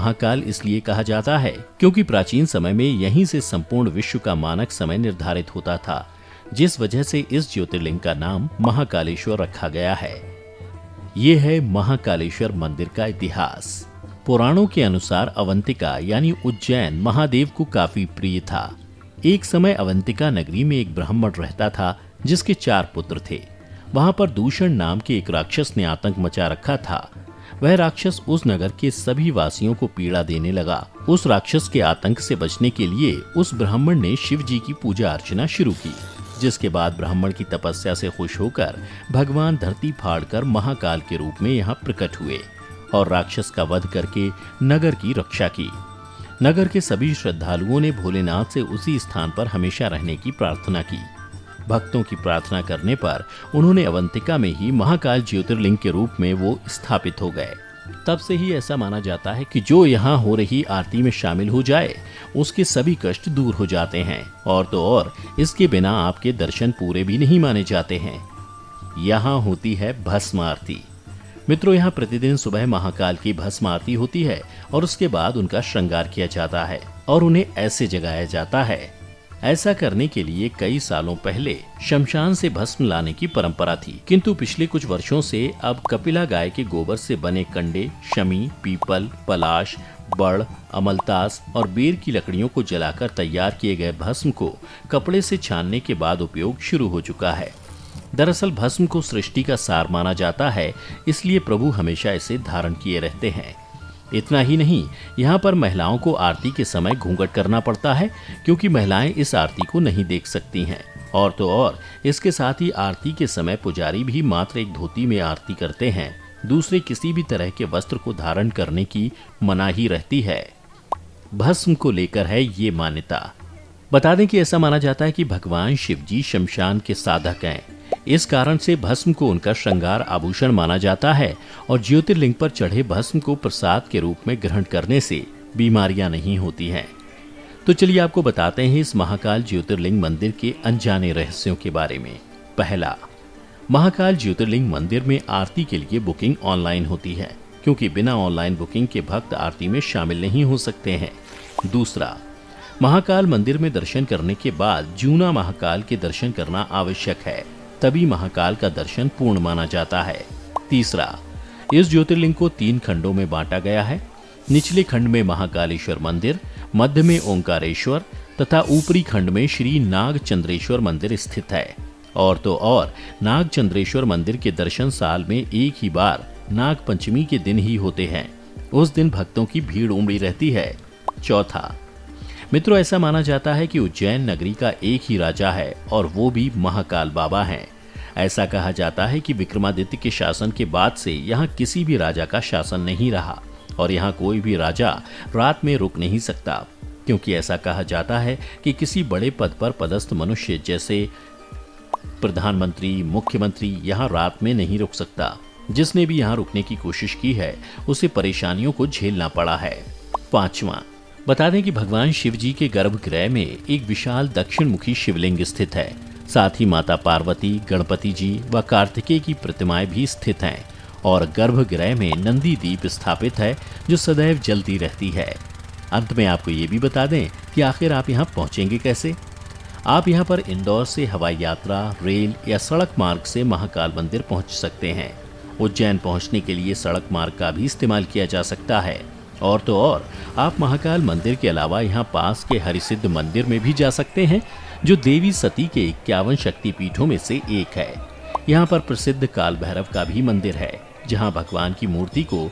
महाकाल इसलिए कहा जाता है क्योंकि प्राचीन समय में यहीं से संपूर्ण विश्व का मानक समय निर्धारित होता था, जिस वजह से इस ज्योतिर्लिंग का नाम महाकालेश्वर रखा गया है। ये है महाकालेश्वर मंदिर का इतिहास। पुराणों के अनुसार अवंतिका यानी उज्जैन महादेव को काफी प्रिय था। एक समय अवंतिका नगरी में एक ब्राह्मण रहता था जिसके 4 पुत्र थे। वहां पर दूषण नाम के एक राक्षस ने आतंक मचा रखा था। वह राक्षस उस नगर के सभी वासियों को पीड़ा देने लगा। उस राक्षस के आतंक से बचने के लिए उस ब्राह्मण ने शिव जी की पूजा अर्चना शुरू की, जिसके बाद ब्राह्मण की तपस्या से खुश होकर भगवान धरती फाड़कर महाकाल के रूप में यहाँ प्रकट हुए और राक्षस का वध करके नगर की रक्षा की। नगर के सभी श्रद्धालुओं ने भोलेनाथ से उसी स्थान पर हमेशा रहने की प्रार्थना की। भक्तों की प्रार्थना करने पर उन्होंने अवंतिका में ही महाकाल ज्योतिर्लिंग के रूप में वो स्थापित हो गए। तब से ही ऐसा माना जाता है कि जो यहाँ हो रही आरती में शामिल हो जाए उसके सभी कष्ट दूर हो जाते हैं, और तो और इसके बिना आपके दर्शन पूरे भी नहीं माने जाते हैं। यहाँ होती है भस्म आरती। मित्रों, यहाँ प्रतिदिन सुबह महाकाल की भस्म आरती होती है और उसके बाद उनका श्रृंगार किया जाता है और उन्हें ऐसे जगाया जाता है। ऐसा करने के लिए कई सालों पहले शमशान से भस्म लाने की परंपरा थी, किंतु पिछले कुछ वर्षों से अब कपिला गाय के गोबर से बने कंडे, शमी, पीपल, पलाश, बड़, अमलतास और बेर की लकड़ियों को जलाकर तैयार किए गए भस्म को कपड़े से छानने के बाद उपयोग शुरू हो चुका है। दरअसल भस्म को सृष्टि का सार माना जाता है, इसलिए प्रभु हमेशा इसे धारण किए रहते हैं। इतना ही नहीं, यहाँ पर महिलाओं को आरती के समय घूंघट करना पड़ता है क्योंकि महिलाएं इस आरती को नहीं देख सकती हैं। और तो और इसके साथ ही आरती के समय पुजारी भी मात्र एक धोती में आरती करते हैं। दूसरे किसी भी तरह के वस्त्र को धारण करने की मनाही रहती है। भस्म को लेकर है ये मान्यता। बता दें कि ऐसा माना जाता है कि भगवान शिव जी शमशान के साधक हैं। इस कारण से भस्म को उनका श्रृंगार आभूषण माना जाता है और ज्योतिर्लिंग पर चढ़े भस्म को प्रसाद के रूप में ग्रहण करने से बीमारियां नहीं होती हैं। तो चलिए आपको बताते हैं इस महाकाल ज्योतिर्लिंग मंदिर के अनजाने रहस्यों के बारे में। पहला, महाकाल ज्योतिर्लिंग मंदिर में आरती के लिए बुकिंग ऑनलाइन होती है, क्योंकि बिना ऑनलाइन बुकिंग के भक्त आरती में शामिल नहीं हो सकते हैं। दूसरा, महाकाल मंदिर में दर्शन करने के बाद जूना महाकाल के दर्शन करना आवश्यक है, तभी महाकाल का दर्शन पूर्ण माना जाता है। तीसरा, इस ज्योतिर्लिंग को 3 खंडों में बांटा गया है। निचले खंड में महाकालेश्वर मंदिर, मध्य में ओंकारेश्वर तथा ऊपरी खंड में श्री नागचंद्रेश्वर मंदिर स्थित है। और तो और नागचंद्रेश्वर मंदिर के दर्शन साल में एक ही बार नाग पंचमी के दिन ही होते हैं। उस दिन भक्तों की भीड़ उमड़ी रहती है। चौथा, मित्रों, ऐसा माना जाता है कि उज्जैन नगरी का एक ही राजा है और वो भी महाकाल बाबा हैं। ऐसा कहा जाता है कि विक्रमादित्य के शासन के बाद से यहाँ किसी भी राजा का शासन नहीं रहा और यहाँ कोई भी राजा रात में रुक नहीं सकता, क्योंकि ऐसा कहा जाता है कि किसी बड़े पद पर पदस्थ मनुष्य जैसे प्रधानमंत्री, मुख्यमंत्री यहाँ रात में नहीं रुक सकता। जिसने भी यहाँ रुकने की कोशिश की है उसे परेशानियों को झेलना पड़ा है। पांचवा, बता दें कि भगवान शिव जी के गर्भगृह में एक विशाल दक्षिण मुखी शिवलिंग स्थित है। साथ ही माता पार्वती, गणपति जी व कार्तिकेय की प्रतिमाएं भी स्थित हैं और गर्भगृह में नंदी दीप स्थापित है जो सदैव जलती रहती है। अंत में आपको ये भी बता दें कि आखिर आप यहाँ पहुँचेंगे कैसे। आप यहाँ पर इंदौर से हवाई यात्रा, रेल या सड़क मार्ग से महाकाल मंदिर पहुँच सकते हैं। उज्जैन पहुँचने के लिए सड़क मार्ग का भी इस्तेमाल किया जा सकता है। और तो और आप महाकाल मंदिर के अलावा यहाँ पास के हरिसिद्ध मंदिर में भी जा सकते हैं, जो देवी सती के 51 शक्तिपीठों में से एक है। यहाँ पर प्रसिद्ध काल भैरव का भी मंदिर है, जहाँ भगवान की मूर्ति को